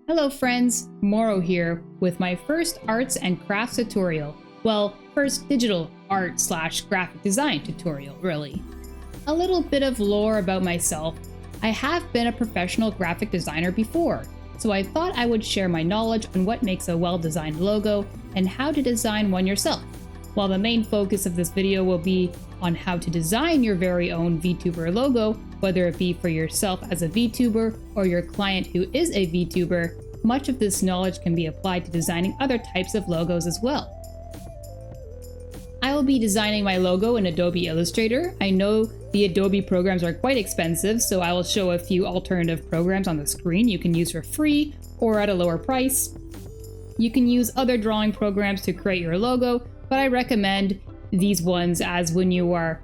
Hello friends, Moro here with my first arts and crafts tutorial. Well, first digital art/graphic design tutorial, really. A little bit of lore about myself. I have been a professional graphic designer before, so I thought I would share my knowledge on what makes a well-designed logo and how to design one yourself. While the main focus of this video will be on how to design your very own VTuber logo, whether it be for yourself as a VTuber or your client who is a VTuber, much of this knowledge can be applied to designing other types of logos as well. I will be designing my logo in Adobe Illustrator. I know the Adobe programs are quite expensive, so I will show a few alternative programs on the screen you can use for free or at a lower price. You can use other drawing programs to create your logo, but I recommend these ones as when you are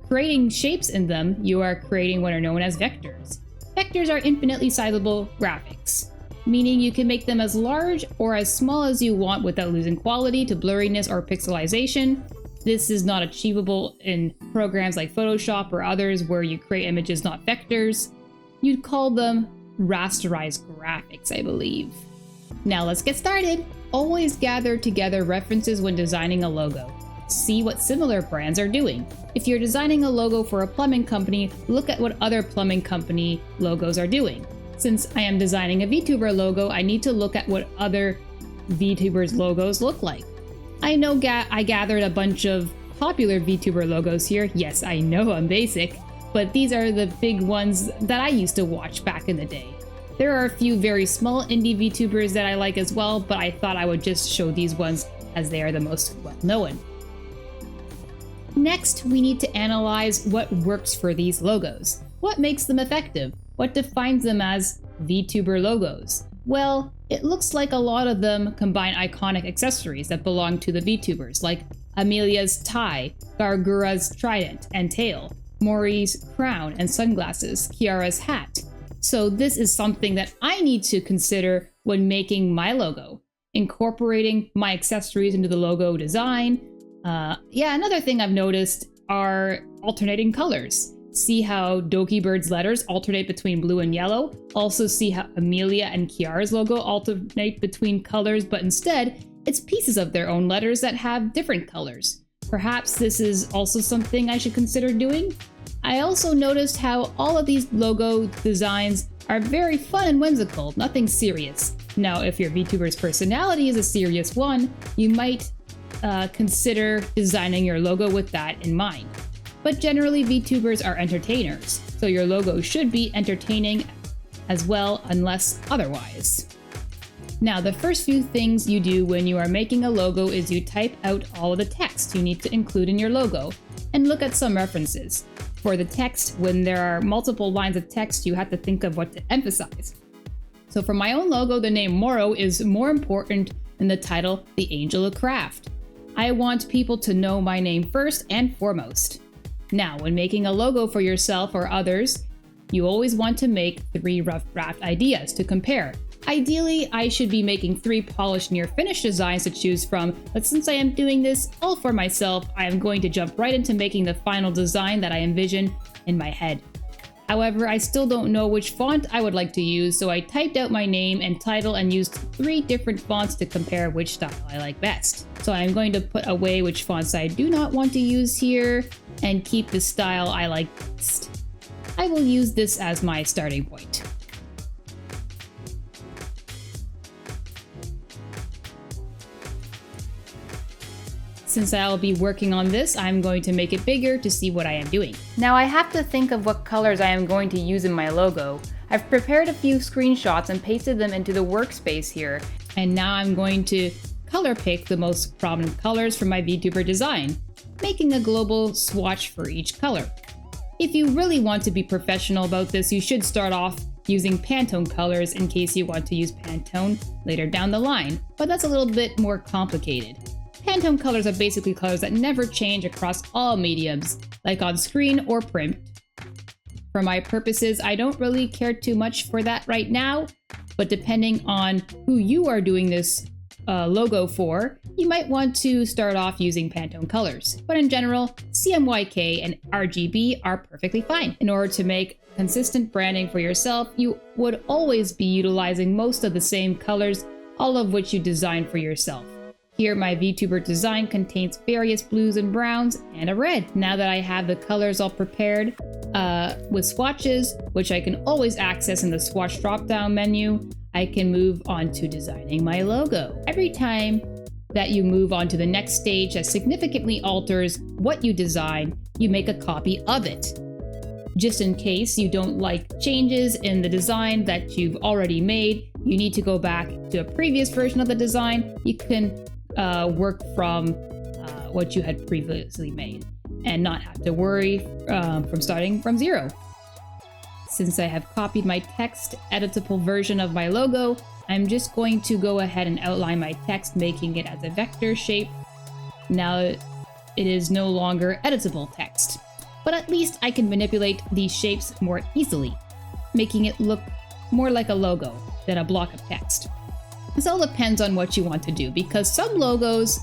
creating shapes in them, you are creating what are known as vectors. Vectors are infinitely sizable graphics, meaning you can make them as large or as small as you want without losing quality to blurriness or pixelization. This is not achievable in programs like Photoshop or others where you create images, not vectors. You'd call them rasterized graphics, I believe. Now let's get started. Always gather together references when designing a logo. See what similar brands are doing. If you're designing a logo for a plumbing company, look at what other plumbing company logos are doing. Since I am designing a VTuber logo, I need to look at what other VTubers logos look like. I know I gathered a bunch of popular VTuber logos here. Yes, I know I'm basic, but these are the big ones that I used to watch back in the day. There are a few very small indie VTubers that I like as well, but I thought I would just show these ones as they are the most well-known. Next, we need to analyze what works for these logos. What makes them effective? What defines them as VTuber logos? Well, it looks like a lot of them combine iconic accessories that belong to the VTubers, like Amelia's tie, Gargura's trident and tail, Mori's crown and sunglasses, Kiara's hat. So this is something that I need to consider when making my logo, incorporating my accessories into the logo design. Another thing I've noticed are alternating colors. See how Doki Bird's letters alternate between blue and yellow. Also see how Amelia and Kiara's logo alternate between colors, but instead, it's pieces of their own letters that have different colors. Perhaps this is also something I should consider doing. I also noticed how all of these logo designs are very fun and whimsical, nothing serious. Now, if your VTuber's personality is a serious one, you might consider designing your logo with that in mind. But generally, VTubers are entertainers, so your logo should be entertaining as well, unless otherwise. Now, the first few things you do when you are making a logo is you type out all of the text you need to include in your logo, and look at some references. For the text, when there are multiple lines of text, you have to think of what to emphasize. So for my own logo, the name Moro is more important than the title, The Angel of Craft. I want people to know my name first and foremost. Now, when making a logo for yourself or others, you always want to make 3 rough draft ideas to compare. Ideally, I should be making 3 polished near finished designs to choose from, but since I am doing this all for myself, I am going to jump right into making the final design that I envision in my head. However, I still don't know which font I would like to use, so I typed out my name and title and used 3 different fonts to compare which style I like best. So I'm going to put away which fonts I do not want to use here and keep the style I like best. I will use this as my starting point. Since I'll be working on this, I'm going to make it bigger to see what I am doing. Now I have to think of what colors I am going to use in my logo. I've prepared a few screenshots and pasted them into the workspace here, and now I'm going to color pick the most prominent colors from my VTuber design, making a global swatch for each color. If you really want to be professional about this, you should start off using Pantone colors in case you want to use Pantone later down the line, but that's a little bit more complicated. Pantone colors are basically colors that never change across all mediums, like on screen or print. For my purposes, I don't really care too much for that right now, but depending on who you are doing this logo for, you might want to start off using Pantone colors. But in general, CMYK and RGB are perfectly fine. In order to make consistent branding for yourself, you would always be utilizing most of the same colors, all of which you design for yourself. Here, my VTuber design contains various blues and browns and a red. Now that I have the colors all prepared with swatches, which I can always access in the swatch drop-down menu, I can move on to designing my logo. Every time that you move on to the next stage that significantly alters what you design, you make a copy of it. Just in case you don't like changes in the design that you've already made, you need to go back to a previous version of the design. You can work from what you had previously made and not have to worry from starting from zero. Since I have copied my text editable version of my logo, I'm just going to go ahead and outline my text, making it as a vector shape. Now it is no longer editable text, but at least I can manipulate these shapes more easily, making it look more like a logo than a block of text. This all depends on what you want to do, because some logos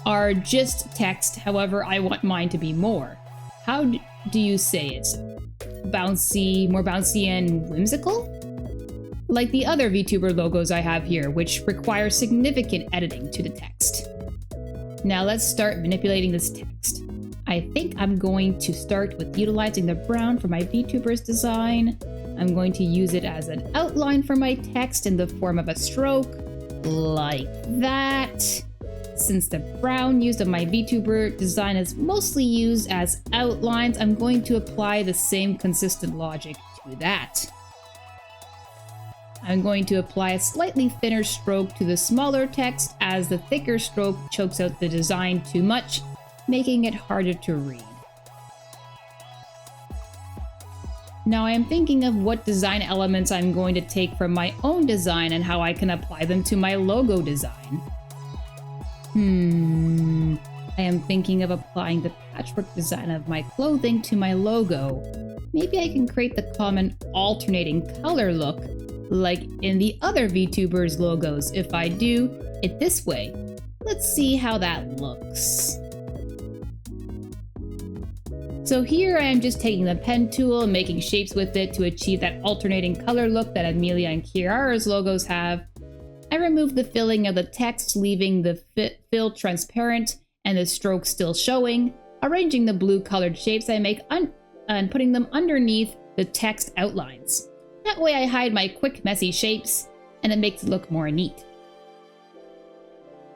are just text, however I want mine to be more. How do you say it? Bouncy, more bouncy and whimsical? Like the other VTuber logos I have here, which require significant editing to the text. Now let's start manipulating this text. I think I'm going to start with utilizing the brown for my VTuber's design. I'm going to use it as an outline for my text in the form of a stroke, like that. Since the brown used in my VTuber design is mostly used as outlines, I'm going to apply the same consistent logic to that. I'm going to apply a slightly thinner stroke to the smaller text, as the thicker stroke chokes out the design too much, making it harder to read. Now I am thinking of what design elements I'm going to take from my own design and how I can apply them to my logo design. I am thinking of applying the patchwork design of my clothing to my logo. Maybe I can create the common alternating color look, like in the other VTubers logos, if I do it this way. Let's see how that looks. So here I am just taking the pen tool and making shapes with it to achieve that alternating color look that Amelia and Kiara's logos have. I removed the filling of the text, leaving the fill transparent and the stroke still showing, arranging the blue colored shapes I make and putting them underneath the text outlines. That way I hide my quick messy shapes and it makes it look more neat.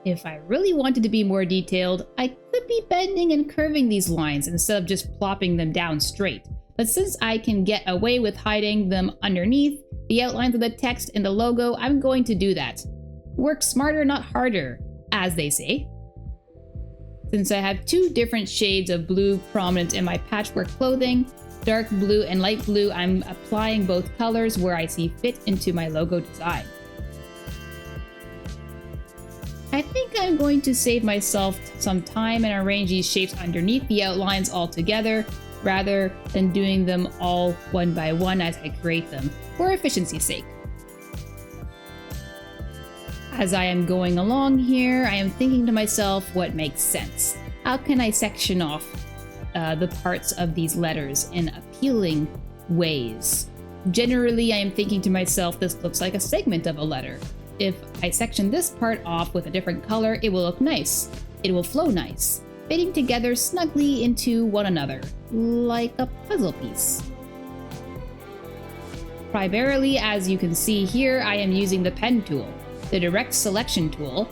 If I really wanted to be more detailed, I could be bending and curving these lines instead of just plopping them down straight. But since I can get away with hiding them underneath the outlines of the text in the logo, I'm going to do that. Work smarter, not harder, as they say. Since I have two different shades of blue prominent in my patchwork clothing, dark blue and light blue, I'm applying both colors where I see fit into my logo design. I think I'm going to save myself some time and arrange these shapes underneath the outlines all together, rather than doing them all one by one as I create them, for efficiency's sake. As I am going along here, I am thinking to myself what makes sense. How can I section off the parts of these letters in appealing ways? Generally, I am thinking to myself, this looks like a segment of a letter. If I section this part off with a different color, it will look nice. It will flow nice, fitting together snugly into one another, like a puzzle piece. Primarily, as you can see here, I am using the pen tool, the direct selection tool,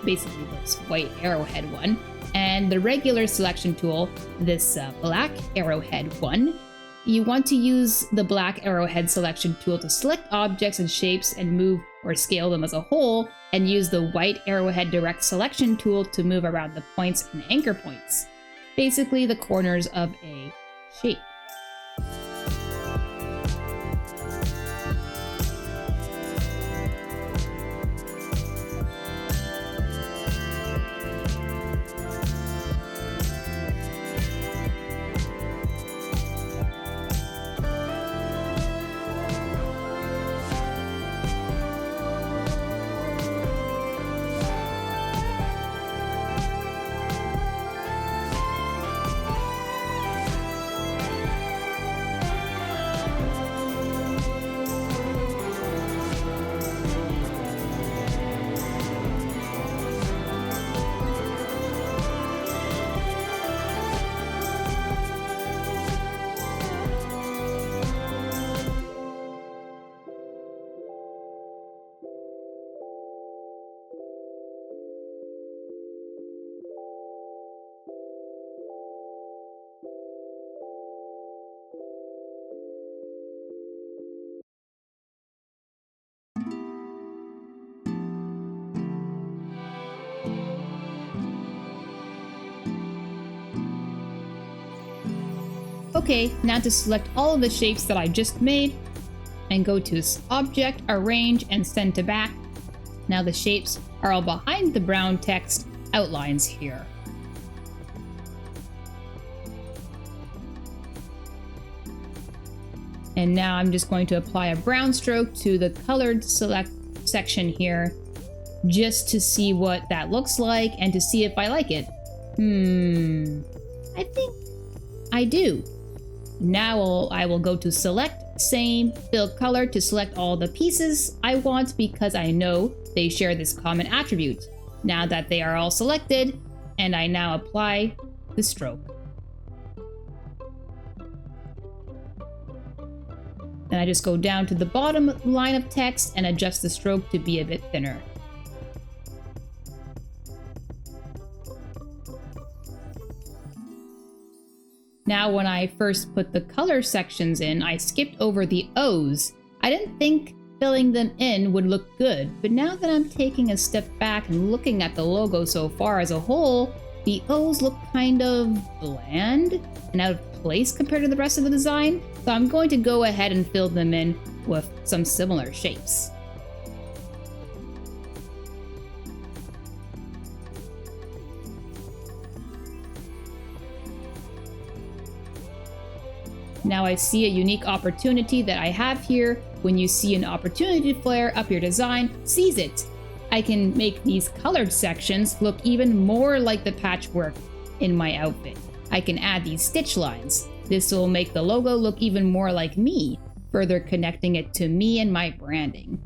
basically this white arrowhead one, and the regular selection tool, this black arrowhead one. You want to use the black arrowhead selection tool to select objects and shapes and move or scale them as a whole, and use the white arrowhead direct selection tool to move around the points and anchor points, basically the corners of a shape. Okay, now to select all of the shapes that I just made, and go to Object, Arrange, and Send to Back. Now the shapes are all behind the brown text outlines here. And now I'm just going to apply a brown stroke to the colored select section here, just to see what that looks like and to see if I like it. I think I do. Now I will go to Select, Same, Fill Color to select all the pieces I want because I know they share this common attribute. Now that they are all selected, and I now apply the stroke. And I just go down to the bottom line of text and adjust the stroke to be a bit thinner. Now, when I first put the color sections in, I skipped over the O's. I didn't think filling them in would look good, but now that I'm taking a step back and looking at the logo so far as a whole, the O's look kind of bland and out of place compared to the rest of the design, so I'm going to go ahead and fill them in with some similar shapes. Now I see a unique opportunity that I have here. When you see an opportunity flare up your design, seize it. I can make these colored sections look even more like the patchwork in my outfit. I can add these stitch lines. This will make the logo look even more like me, further connecting it to me and my branding.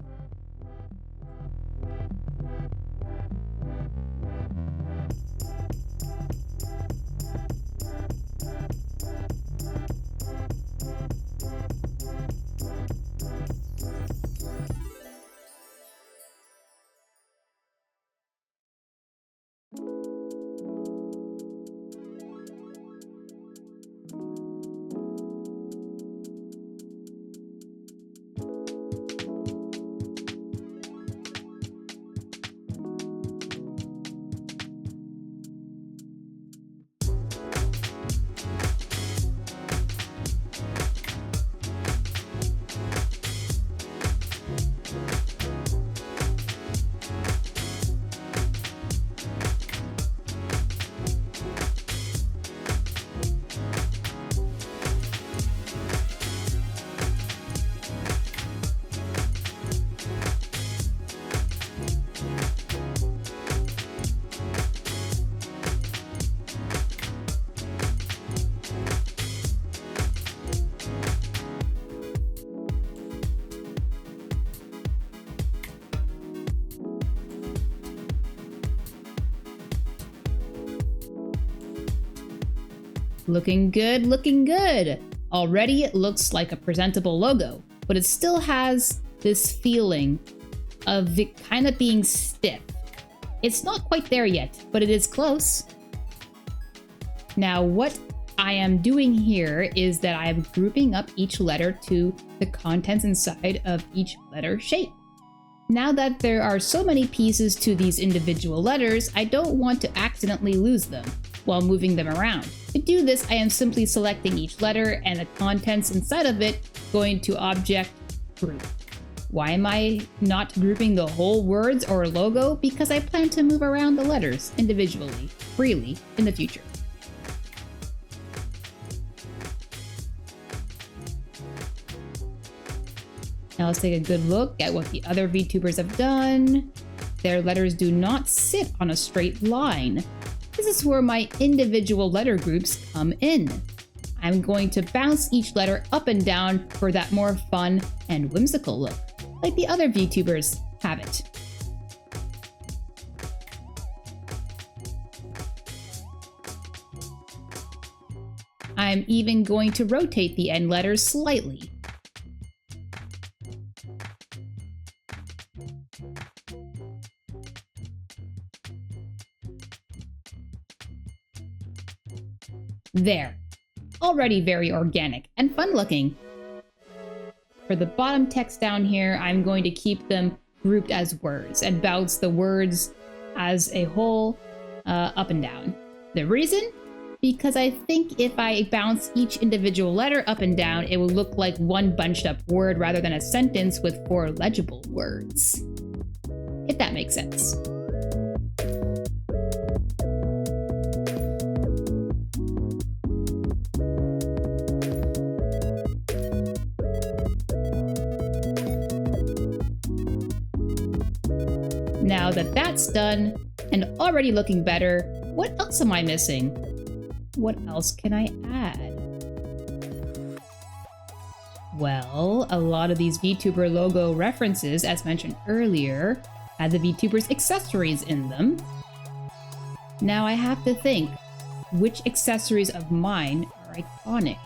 Looking good, looking good. Already it looks like a presentable logo, but it still has this feeling of it kind of being stiff. It's not quite there yet, but it is close. Now what I am doing here is that I am grouping up each letter to the contents inside of each letter shape. Now that there are so many pieces to these individual letters, I don't want to accidentally lose them while moving them around. To do this, I am simply selecting each letter and the contents inside of it, going to Object, Group. Why am I not grouping the whole words or logo? Because I plan to move around the letters individually, freely, in the future. Now let's take a good look at what the other VTubers have done. Their letters do not sit on a straight line. This is where my individual letter groups come in. I'm going to bounce each letter up and down for that more fun and whimsical look, like the other VTubers have it. I'm even going to rotate the end letters slightly. There. Already very organic and fun looking. For the bottom text down here, I'm going to keep them grouped as words and bounce the words as a whole up and down. The reason? because I think if I bounce each individual letter up and down, it will look like one bunched up word rather than a sentence with 4 legible words. If that makes sense. Now that that's done, and already looking better, what else am I missing? What else can I add? Well, a lot of these VTuber logo references, as mentioned earlier, had the VTuber's accessories in them. Now I have to think, which accessories of mine are iconic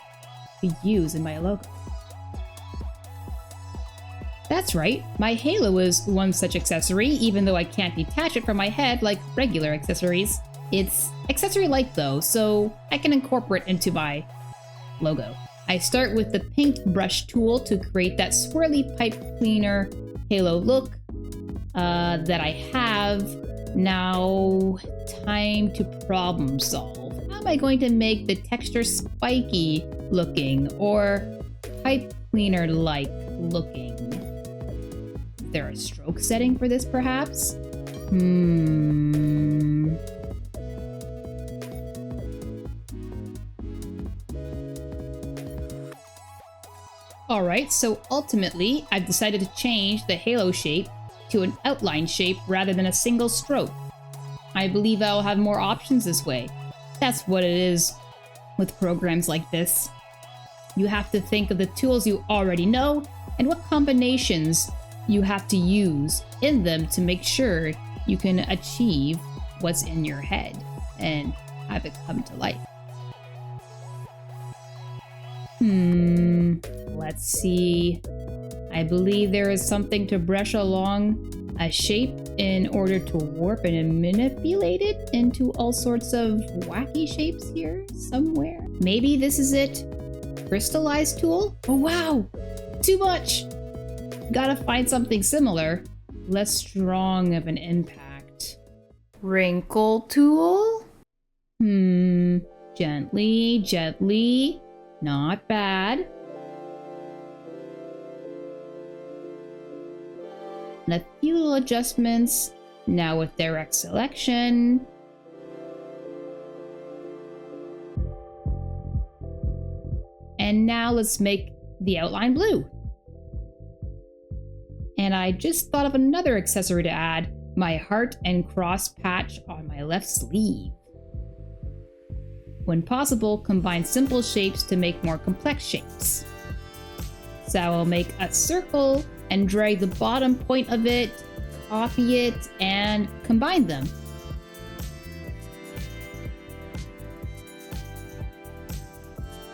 to use in my logo? That's right, my halo is one such accessory, even though I can't detach it from my head like regular accessories. It's accessory-like though, so I can incorporate it into my logo. I start with the pink brush tool to create that swirly pipe cleaner halo look that I have. Now, time to problem solve. How am I going to make the texture spiky looking or pipe cleaner-like looking? Is there a stroke setting for this, perhaps? Alright, so ultimately, I've decided to change the halo shape to an outline shape rather than a single stroke. I believe I'll have more options this way. That's what it is with programs like this. You have to think of the tools you already know and what combinations you have to use in them to make sure you can achieve what's in your head and have it come to life. Let's see. I believe there is something to brush along a shape in order to warp and manipulate it into all sorts of wacky shapes here somewhere. Maybe this is it. Crystallize tool? Oh wow! Too much! Gotta find something similar, less strong of an impact. Wrinkle tool? Gently, gently. Not bad. And a few little adjustments. Now with direct selection. And now let's make the outline blue. And I just thought of another accessory to add, my heart and cross patch on my left sleeve. When possible, combine simple shapes to make more complex shapes. So I will make a circle and drag the bottom point of it, copy it, and combine them.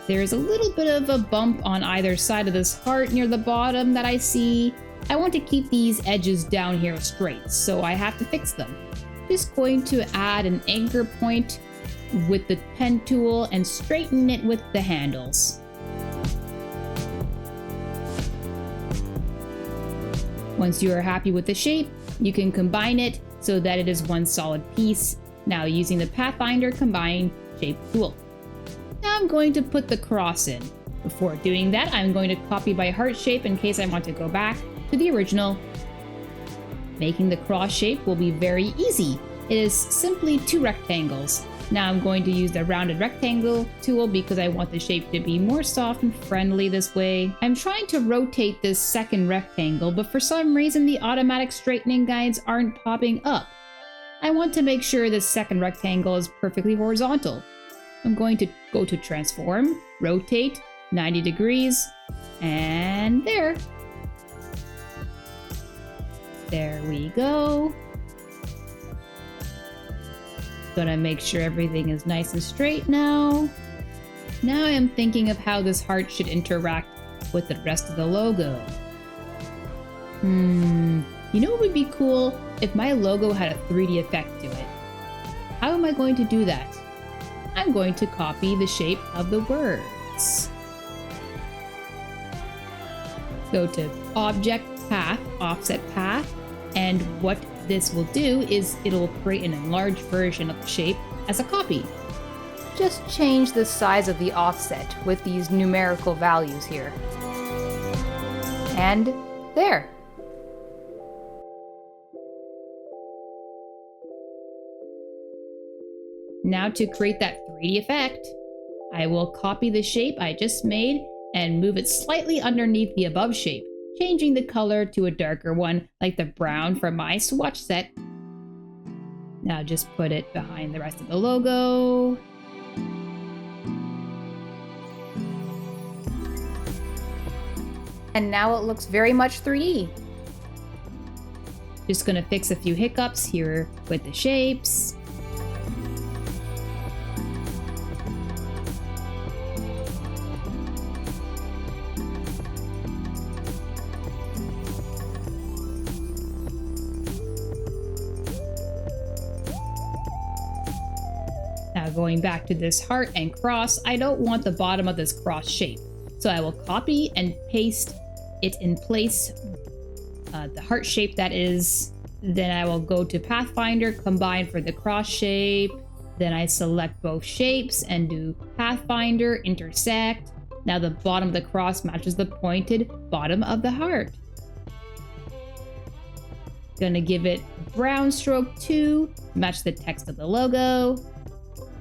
There's a little bit of a bump on either side of this heart near the bottom that I see. I want to keep these edges down here straight, so I have to fix them. Just going to add an anchor point with the pen tool and straighten it with the handles. Once you are happy with the shape, you can combine it so that it is one solid piece. Now using the Pathfinder Combine Shape tool. Now I'm going to put the cross in. Before doing that, I'm going to copy my heart shape in case I want to go back to the original. Making the cross shape will be very easy. It is simply 2 rectangles. Now I'm going to use the rounded rectangle tool because I want the shape to be more soft and friendly this way. I'm trying to rotate this second rectangle, but for some reason the automatic straightening guides aren't popping up. I want to make sure this second rectangle is perfectly horizontal. I'm going to go to Transform, Rotate, 90 degrees, and there. There we go. Gonna make sure everything is nice and straight now. Now I am thinking of how this heart should interact with the rest of the logo. You know what would be cool? If my logo had a 3D effect to it. How am I going to do that? I'm going to copy the shape of the words. Go to Object, Path, Offset Path, and what this will do is it'll create an enlarged version of the shape as a copy. just change the size of the offset with these numerical values here. And there. Now to create that 3D effect, I will copy the shape I just made and move it slightly underneath the above shape, changing the color to a darker one like the brown from my swatch set. Now just put it behind the rest of the logo. And now it looks very much 3D. Just gonna fix a few hiccups here with the shapes. Now going back to this heart and cross, I don't want the bottom of this cross shape. So I will copy and paste it in place, the heart shape that is. Then I will go to Pathfinder, combine for the cross shape. Then I select both shapes and do Pathfinder, intersect. Now the bottom of the cross matches the pointed bottom of the heart. Gonna give it brown stroke 2, match the text of the logo.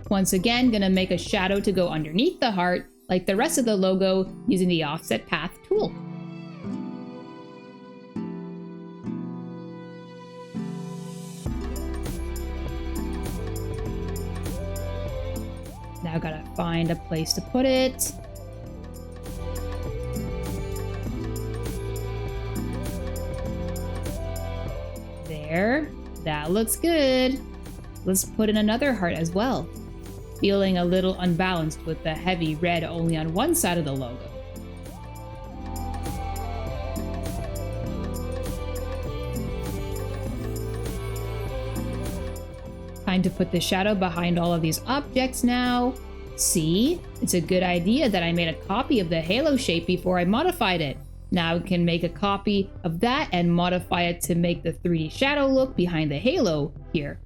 Once again, gonna make a shadow to go underneath the heart, like the rest of the logo, using the Offset Path tool. Now gotta find a place to put it. There, that looks good. Let's put in another heart as well. Feeling a little unbalanced with the heavy red only on one side of the logo. Time to put the shadow behind all of these objects now. See, it's a good idea that I made a copy of the halo shape before I modified it. Now I can make a copy of that and modify it to make the 3D shadow look behind the halo here.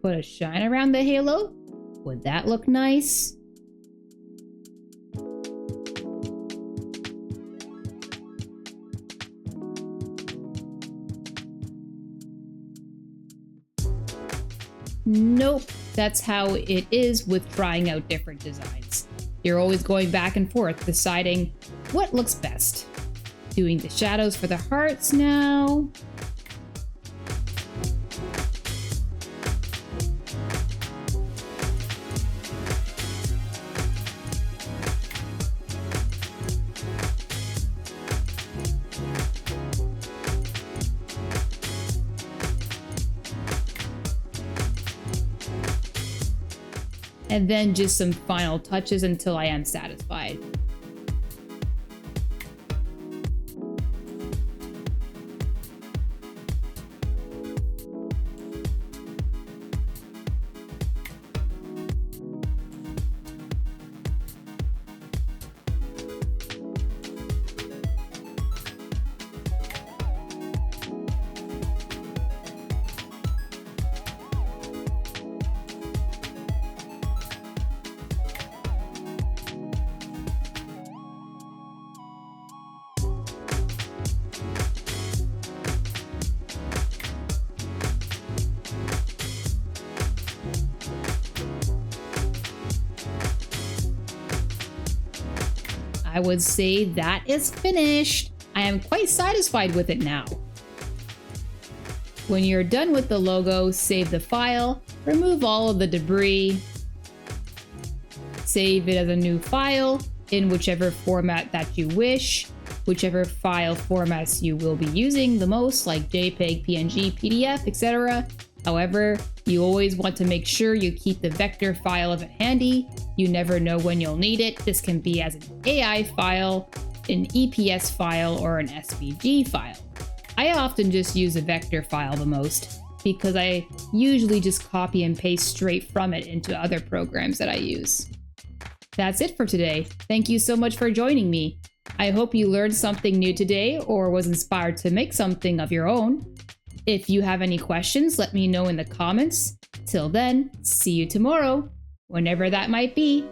Put a shine around the halo? Would that look nice? Nope, that's how it is with trying out different designs. You're always going back and forth, deciding what looks best. Doing the shadows for the hearts now. And then just some final touches until I am satisfied. I would say that is finished. I am quite satisfied with it now. When you're done with the logo, save the file, remove all of the debris, save it as a new file in whichever format that you wish, whichever file formats you will be using the most, like JPEG, PNG, PDF, etc. However, you always want to make sure you keep the Vectr file of it handy. You never know when you'll need it. This can be as an AI file, an EPS file, or an SVG file. I often just use a Vectr file the most. because I usually just copy and paste straight from it into other programs that I use. That's it for today. Thank you so much for joining me. I hope you learned something new today or was inspired to make something of your own. If you have any questions, let me know in the comments. Till then, see you tomorrow, whenever that might be.